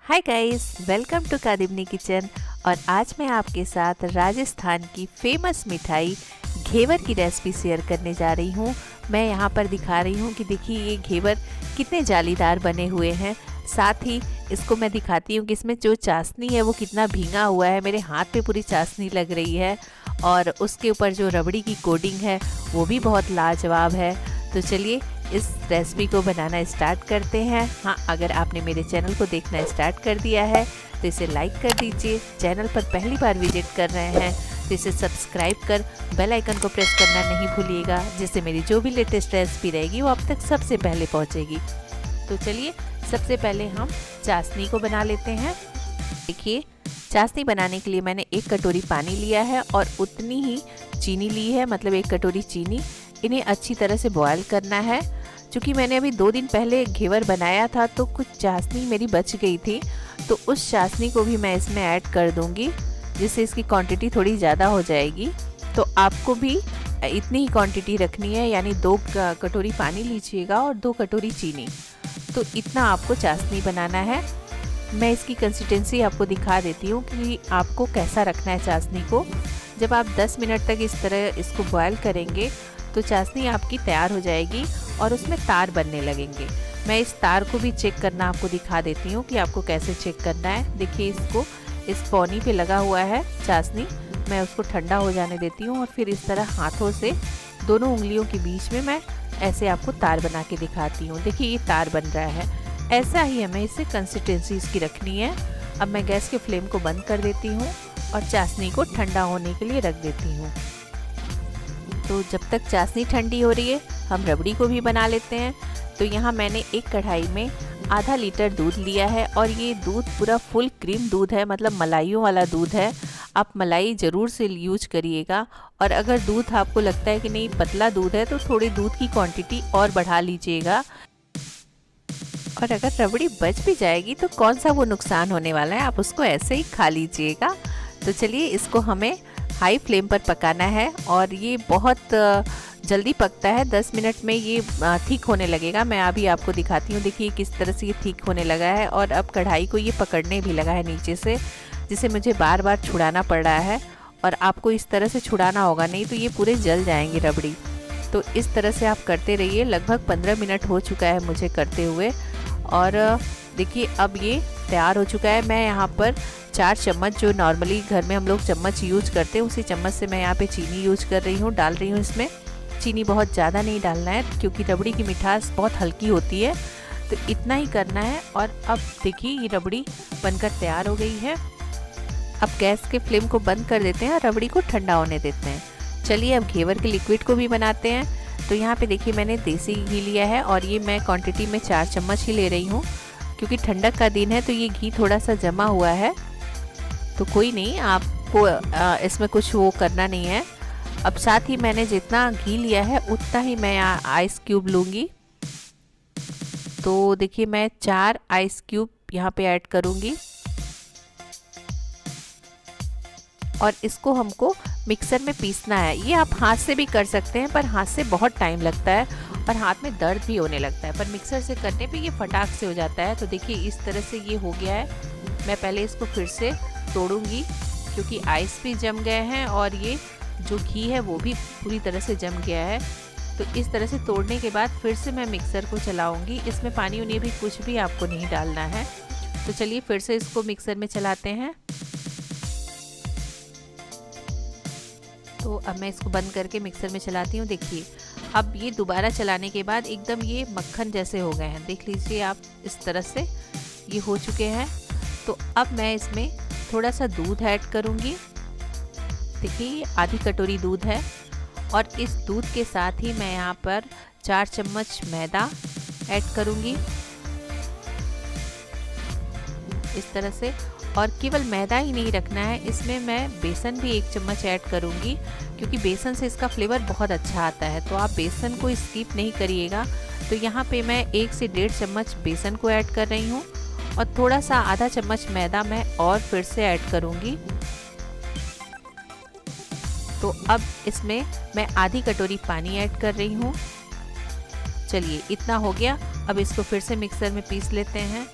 Hi guys, welcome to Kadimani kitchen. और आज मैं आपके साथ राजस्थान की फेमस मिठाई घेवर की रेसिपी शेयर करने जा रही हूँ। मैं यहाँ पर दिखा रही हूँ कि देखिए ये घेवर कितने जालीदार बने हुए हैं। साथ ही इसको मैं दिखाती हूँ कि इसमें जो चाशनी है वो कितना भींगा हुआ है। मेरे हाथ पे पूरी चाशनी लग रही है और उसके ऊपर जो रबड़ी की कोटिंग है वो भी बहुत लाजवाब है। तो चलिए इस रेसिपी को बनाना स्टार्ट करते हैं। हाँ, अगर आपने मेरे चैनल को देखना स्टार्ट कर दिया है तो इसे लाइक कर दीजिए। चैनल पर पहली बार विजिट कर रहे हैं तो इसे सब्सक्राइब कर बेल आइकन को प्रेस करना नहीं भूलिएगा, जिससे मेरी जो भी लेटेस्ट रेसिपी रहेगी वो आप तक सबसे पहले पहुंचेगी। तो चलिए सबसे पहले हम चाशनी को बना लेते हैं। देखिए चाशनी बनाने के लिए मैंने 1 कटोरी पानी लिया है और उतनी ही चीनी ली है, मतलब 1 कटोरी चीनी। इन्हें अच्छी तरह से बॉयल करना है। चूँकि मैंने अभी 2 दिन पहले घेवर बनाया था तो कुछ चाशनी मेरी बच गई थी, तो उस चाशनी को भी मैं इसमें ऐड कर दूंगी, जिससे इसकी क्वांटिटी थोड़ी ज़्यादा हो जाएगी। तो आपको भी इतनी ही क्वांटिटी रखनी है, यानी 2 कटोरी पानी लीजिएगा और 2 कटोरी चीनी। तो इतना आपको चाशनी बनाना है। मैं इसकी कंसिस्टेंसी आपको दिखा देती हूँ कि आपको कैसा रखना है चाशनी को। जब आप 10 मिनट तक इस तरह इसको बॉयल करेंगे तो चाशनी आपकी तैयार हो जाएगी और उसमें तार बनने लगेंगे। मैं इस तार को भी चेक करना आपको दिखा देती हूँ कि आपको कैसे चेक करना है। देखिए इसको इस पौनी पे लगा हुआ है चाशनी। मैं उसको ठंडा हो जाने देती हूँ और फिर इस तरह हाथों से दोनों उंगलियों के बीच में मैं ऐसे आपको तार बना के दिखाती हूँ। देखिए ये तार बन रहा है। ऐसा ही हमें इसे कंसिस्टेंसी इसकी रखनी है। अब मैं गैस के फ्लेम को बंद कर देती हूँ और चाशनी को ठंडा होने के लिए रख देती हूँ। तो जब तक चाशनी ठंडी हो रही है हम रबड़ी को भी बना लेते हैं। तो यहाँ मैंने एक कढ़ाई में आधा लीटर दूध लिया है और ये दूध पूरा फुल क्रीम दूध है, मतलब मलाइयों वाला दूध है। आप मलाई ज़रूर से यूज करिएगा। और अगर दूध आपको लगता है कि नहीं पतला दूध है तो थोड़ी दूध की क्वांटिटी और बढ़ा लीजिएगा। और अगर रबड़ी बच भी जाएगी तो कौन सा वो नुकसान होने वाला है, आप उसको ऐसे ही खा लीजिएगा। तो चलिए इसको हमें हाई फ्लेम पर पकाना है और ये बहुत जल्दी पकता है। 10 मिनट में ये ठीक होने लगेगा। मैं अभी आपको दिखाती हूँ। देखिए किस तरह से ये ठीक होने लगा है और अब कढ़ाई को ये पकड़ने भी लगा है नीचे से, जिसे मुझे बार बार छुड़ाना पड़ रहा है। और आपको इस तरह से छुड़ाना होगा, नहीं तो ये पूरे जल जाएंगे रबड़ी। तो इस तरह से आप करते रहिए। लगभग 15 मिनट हो चुका है मुझे करते हुए और देखिए अब ये तैयार हो चुका है। मैं यहाँ पर 4 चम्मच, जो नॉर्मली घर में हम लोग चम्मच यूज करते हैं, उसी चम्मच से मैं यहाँ पे चीनी यूज कर रही हूँ, डाल रही हूँ। इसमें चीनी बहुत ज़्यादा नहीं डालना है क्योंकि रबड़ी की मिठास बहुत हल्की होती है, तो इतना ही करना है। और अब देखिए ये रबड़ी बनकर तैयार हो गई है। अब गैस के फ्लेम को बंद कर देते हैं, रबड़ी को ठंडा होने देते हैं। चलिए अब घेवर के लिक्विड को भी बनाते हैं। तो यहाँ पे देखिए मैंने देसी घी लिया है और ये मैं क्वांटिटी में 4 चम्मच ही ले रही हूँ, क्योंकि ठंडक का दिन है तो ये घी थोड़ा सा जमा हुआ है। तो कोई नहीं, आपको इसमें कुछ वो करना नहीं है। अब साथ ही मैंने जितना घी लिया है उतना ही मैं आइस क्यूब लूँगी। तो देखिए मैं 4 आइस क्यूब यहाँ पे ऐड करूँगी और इसको हमको मिक्सर में पीसना है। ये आप हाथ से भी कर सकते हैं, पर हाथ से बहुत टाइम लगता है और हाथ में दर्द भी होने लगता है, पर मिक्सर से करने पे ये फटाक से हो जाता है। तो देखिए इस तरह से ये हो गया है। मैं पहले इसको फिर से तोड़ूंगी क्योंकि आइस भी जम गए हैं और ये जो घी है वो भी पूरी तरह से जम गया है। तो इस तरह से तोड़ने के बाद फिर से मैं मिक्सर को चलाऊंगी। इसमें पानी उन्हें भी कुछ भी आपको नहीं डालना है। तो चलिए फिर से इसको मिक्सर में चलाते हैं। तो अब मैं इसको बंद करके मिक्सर में चलाती हूँ। देखिए अब ये दोबारा चलाने के बाद एकदम ये मक्खन जैसे हो गए हैं। देख लीजिए आप, इस तरह से ये हो चुके हैं। तो अब मैं इसमें थोड़ा सा दूध ऐड करूँगी। देखिए ये आधी कटोरी दूध है और इस दूध के साथ ही मैं यहाँ पर 4 चम्मच मैदा ऐड करूँगी इस तरह से। और केवल मैदा ही नहीं रखना है, इसमें मैं बेसन भी 1 चम्मच ऐड करूँगी, क्योंकि बेसन से इसका फ्लेवर बहुत अच्छा आता है। तो आप बेसन को स्किप नहीं करिएगा। तो यहाँ पे मैं 1 से 1.5 चम्मच बेसन को ऐड कर रही हूँ और थोड़ा सा आधा चम्मच मैदा मैं और फिर से ऐड करूँगी। तो अब इसमें मैं आधी कटोरी पानी ऐड कर रही हूँ चलिए इतना हो गया। अब इसको फिर से मिक्सर में पीस लेते हैं।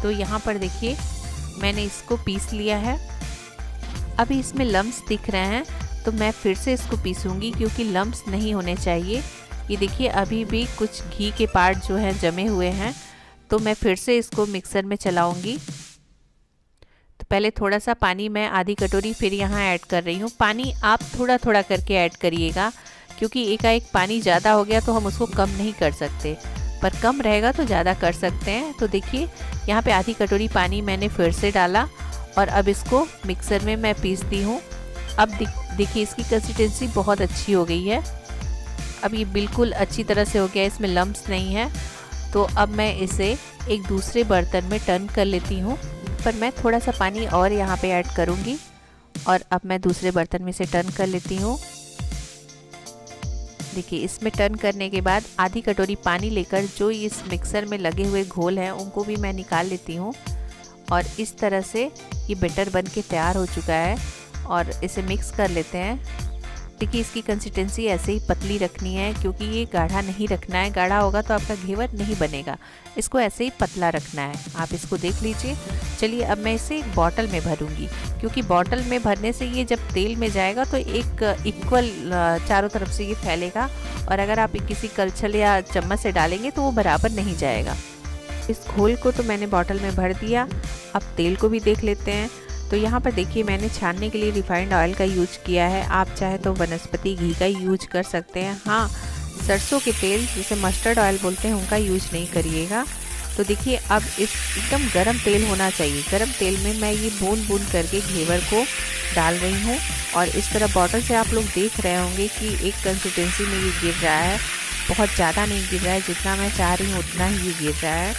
तो यहाँ पर देखिए मैंने इसको पीस लिया है। अभी इसमें लम्स दिख रहे हैं तो मैं फिर से इसको पीसूंगी क्योंकि लम्स नहीं होने चाहिए। ये देखिए अभी भी कुछ घी के पार्ट जो हैं जमे हुए हैं, तो मैं फिर से इसको मिक्सर में चलाऊंगी। तो पहले थोड़ा सा पानी मैं आधी कटोरी फिर यहाँ ऐड कर रही हूँ। पानी आप थोड़ा थोड़ा करके ऐड करिएगा क्योंकि एकाएक पानी ज़्यादा हो गया तो हम उसको कम नहीं कर सकते, पर कम रहेगा तो ज़्यादा कर सकते हैं। तो देखिए यहाँ पे आधी कटोरी पानी मैंने फिर से डाला और अब इसको मिक्सर में मैं पीसती हूँ। अब देखिए इसकी कंसिस्टेंसी बहुत अच्छी हो गई है। अब ये बिल्कुल अच्छी तरह से हो गया, इसमें लम्प्स नहीं है। तो अब मैं इसे एक दूसरे बर्तन में टर्न कर लेती हूँ, पर मैं थोड़ा सा पानी और यहाँ पे ऐड करूँगी और अब मैं दूसरे बर्तन में से टर्न कर लेती हूँ। देखिए इसमें टर्न करने के बाद आधी कटोरी पानी लेकर जो इस मिक्सर में लगे हुए घोल हैं उनको भी मैं निकाल लेती हूँ और इस तरह से ये बैटर बन के तैयार हो चुका है और इसे मिक्स कर लेते हैं। देखिए इसकी कंसिस्टेंसी ऐसे ही पतली रखनी है क्योंकि ये गाढ़ा नहीं रखना है, गाढ़ा होगा तो आपका घेवर नहीं बनेगा। इसको ऐसे ही पतला रखना है, आप इसको देख लीजिए। चलिए अब मैं इसे एक बॉटल में भरूंगी क्योंकि बॉटल में भरने से ये जब तेल में जाएगा तो एक इक्वल चारों तरफ से ये फैलेगा और अगर आप किसी कलछल या चम्मच से डालेंगे तो वो बराबर नहीं जाएगा। इस घोल को तो मैंने बॉटल में भर दिया। अब तेल को भी देख लेते हैं। तो यहाँ पर देखिए मैंने छानने के लिए रिफाइंड ऑयल का यूज किया है, आप चाहे तो वनस्पति घी का यूज कर सकते हैं। हाँ, सरसों के तेल जिसे मस्टर्ड ऑयल बोलते हैं उनका यूज नहीं करिएगा। तो देखिए अब इस एकदम गरम तेल होना चाहिए। गरम तेल में मैं ये बूंद बूंद करके घेवर को डाल रही हूँ और इस तरह बॉटल से आप लोग देख रहे होंगे कि एक कंसिस्टेंसी में ये गिर रहा है, बहुत ज़्यादा नहीं गिर रहा है, जितना मैं चाह रही हूँ उतना ही ये गिर रहा है।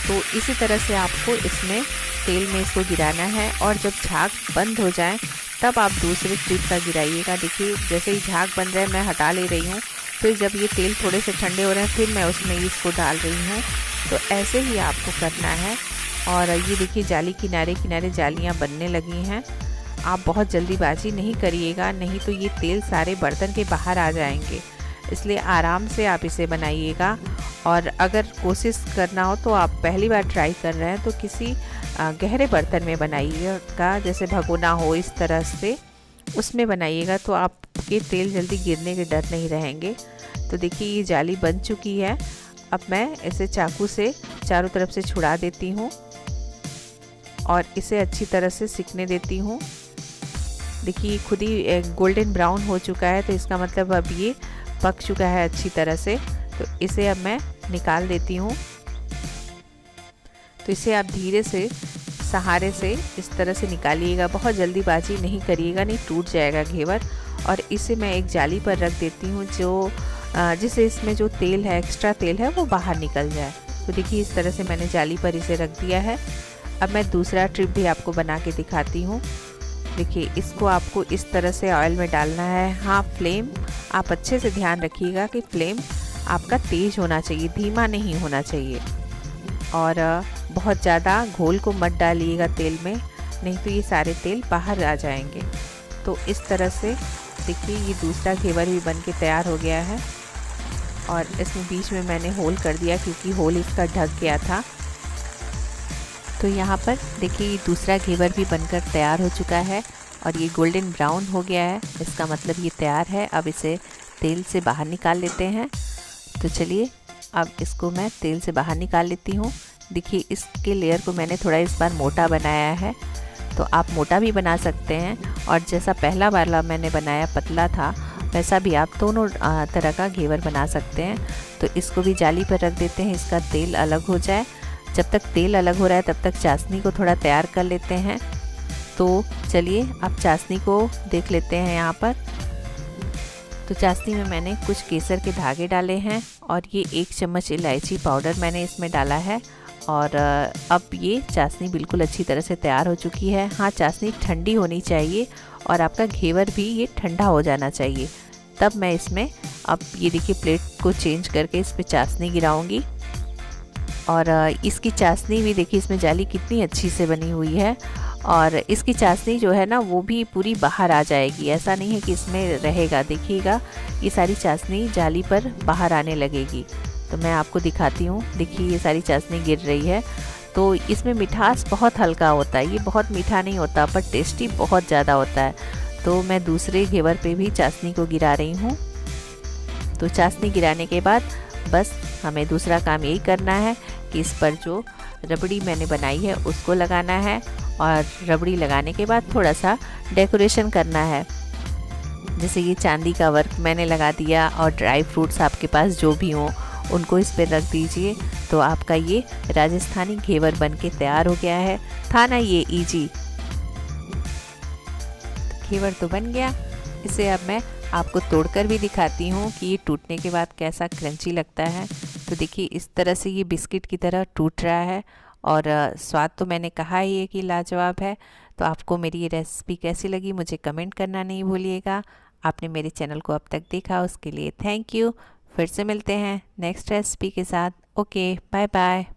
तो इसी तरह से आपको इसमें तेल में इसको गिराना है और जब झाग बंद हो जाए तब आप दूसरे ट्रिप का गिराइएगा। देखिए जैसे ही झाग बन रहा है मैं हटा ले रही हूँ, फिर जब ये तेल थोड़े से ठंडे हो रहे हैं फिर मैं उसमें इसको डाल रही हूँ। तो ऐसे ही आपको करना है। और ये देखिए जाली किनारे किनारे जालियाँ बनने लगी हैं। आप बहुत जल्दीबाजी नहीं करिएगा, नहीं तो ये तेल सारे बर्तन के बाहर आ जाएंगे, इसलिए आराम से आप इसे बनाइएगा। और अगर कोशिश करना हो तो आप पहली बार ट्राई कर रहे हैं तो किसी गहरे बर्तन में बनाइएगा, जैसे भगोना हो इस तरह से, उसमें बनाइएगा तो आपके तेल जल्दी गिरने के डर नहीं रहेंगे। तो देखिए ये जाली बन चुकी है। अब मैं इसे चाकू से चारों तरफ से छुड़ा देती हूँ और इसे अच्छी तरह से सिकने देती हूँ। देखिए खुद ही गोल्डन ब्राउन हो चुका है, तो इसका मतलब अब ये पक चुका है अच्छी तरह से। तो इसे अब मैं निकाल देती हूँ। तो इसे आप धीरे से सहारे से इस तरह से निकालिएगा, बहुत जल्दीबाजी नहीं करिएगा, नहीं टूट जाएगा घेवर। और इसे मैं एक जाली पर रख देती हूँ जो जिससे इसमें जो तेल है, एक्स्ट्रा तेल है, वो बाहर निकल जाए। तो देखिए इस तरह से मैंने जाली पर इसे रख दिया है। अब मैं दूसरा ट्रिप भी आपको बना के दिखाती हूँ। देखिए इसको आपको इस तरह से ऑयल में डालना है। हाँ, फ्लेम आप अच्छे से ध्यान रखिएगा कि फ्लेम आपका तेज़ होना चाहिए, धीमा नहीं होना चाहिए। और बहुत ज़्यादा घोल को मत डालिएगा तेल में, नहीं तो ये सारे तेल बाहर आ जाएंगे। तो इस तरह से देखिए ये दूसरा घेवर भी बन के तैयार हो गया है और इसमें बीच में मैंने होल कर दिया क्योंकि होल इसका ढक गया था। तो यहाँ पर देखिए ये दूसरा घेवर भी बनकर तैयार हो चुका है और ये गोल्डन ब्राउन हो गया है, इसका मतलब ये तैयार है। अब इसे तेल से बाहर निकाल लेते हैं। तो चलिए अब इसको मैं तेल से बाहर निकाल लेती हूँ। देखिए इसके लेयर को मैंने थोड़ा इस बार मोटा बनाया है, तो आप मोटा भी बना सकते हैं और जैसा पहला वाला मैंने बनाया पतला था वैसा भी आप दोनों तरह का घेवर बना सकते हैं। तो इसको भी जाली पर रख देते हैं, इसका तेल अलग हो जाए। जब तक तेल अलग हो रहा है तब तक चाशनी को थोड़ा तैयार कर लेते हैं। तो चलिए अब चाशनी को देख लेते हैं यहाँ पर। तो चाशनी में मैंने कुछ केसर के धागे डाले हैं और ये 1 चम्मच इलायची पाउडर मैंने इसमें डाला है। और अब ये चाशनी बिल्कुल अच्छी तरह से तैयार हो चुकी है। हाँ, चाशनी ठंडी होनी चाहिए और आपका घेवर भी ये ठंडा हो जाना चाहिए, तब मैं इसमें अब ये देखिए प्लेट को चेंज करके इस पर चाशनी गिराऊंगी। और इसकी चाशनी भी देखिए इसमें जाली कितनी अच्छी से बनी हुई है और इसकी चाशनी जो है ना वो भी पूरी बाहर आ जाएगी, ऐसा नहीं है कि इसमें रहेगा। देखिएगा ये सारी चाशनी जाली पर बाहर आने लगेगी। तो मैं आपको दिखाती हूँ। देखिए ये सारी चाशनी गिर रही है। तो इसमें मिठास बहुत हल्का होता है, ये बहुत मीठा नहीं होता पर टेस्टी बहुत ज़्यादा होता है। तो मैं दूसरे घेवर पे भी चाशनी को गिरा रही हूँ। तो चाशनी गिराने के बाद बस हमें दूसरा काम यही करना है कि इस पर जो रबड़ी मैंने बनाई है उसको लगाना है, और रबड़ी लगाने के बाद थोड़ा सा डेकोरेशन करना है। जैसे ये चांदी का वर्क मैंने लगा दिया, और ड्राई फ्रूट्स आपके पास जो भी हों उनको इस पर रख दीजिए। तो आपका ये राजस्थानी घेवर बनके तैयार हो गया है। था ना ये इजी। घेवर तो बन गया। इसे अब मैं आपको तोड़कर भी दिखाती हूँ कि ये टूटने के बाद कैसा क्रंची लगता है। तो देखिए इस तरह से ये बिस्किट की तरह टूट रहा है, और स्वाद तो मैंने कहा ही है कि लाजवाब है। तो आपको मेरी ये रेसिपी कैसी लगी मुझे कमेंट करना नहीं भूलिएगा। आपने मेरे चैनल को अब तक देखा उसके लिए थैंक यू। फिर से मिलते हैं नेक्स्ट रेसिपी के साथ। Okay, bye bye.